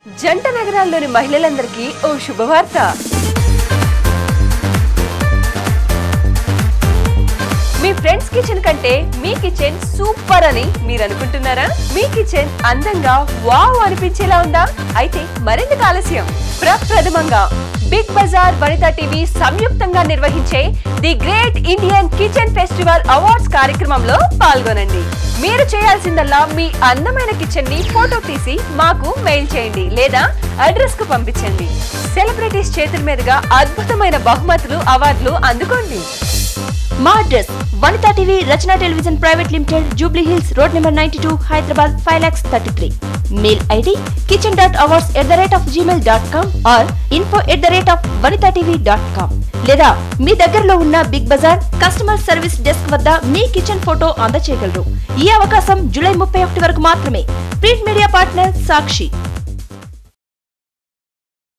జంట నగరాల్లోని మహిళలందరికీ ఓ శుభవార్త. మీ ఫ్రెండ్స్ కిచెన్ కంటే మీ కిచెన్ సూపర్ అని మీరు అనుకుంటున్నారా? మీ కిచెన్ అందంగా వావ్ అనిపించేలా ఉందా? అయితే మరెందుకు ఆలస్యం? ప్రప్రథమంగా బిగ్ బజార్ వనితా టీవీ సంయుక్తంగా నిర్వహించే the great Indian kitchen festival awards కార్యక్రమంలో పాల్గొనండి. మీరు చేయాల్సిందల్లా మీ అందమైన కిచెన్ ని ఫోటో తీసి మాకు మెయిల్ చేయండి లేదా అడ్రస్ కు పంపించండి. సెలబ్రిటీస్ చేతుల మీదుగా అద్భుతమైన బహుమతులు అవార్డులు అందుకోండి. మా address Vanitha TV Rachana television private limited, Jubilee Hills, road number 92, Hyderabad 5,33,000. Mail ID kitchen.awards@gmail.com or info@vanitatv.com లేదా మీ దగ్గరలో ఉన్న Big Bazaar customer service desk వద్ద మీ కిచెన్ ఫోటో అందజేయగలరు. ఈ అవకాశం జూలై 31 వరకు మాత్రమే. ప్రింట్ మీడియా పార్ట్నర్ సాక్షి.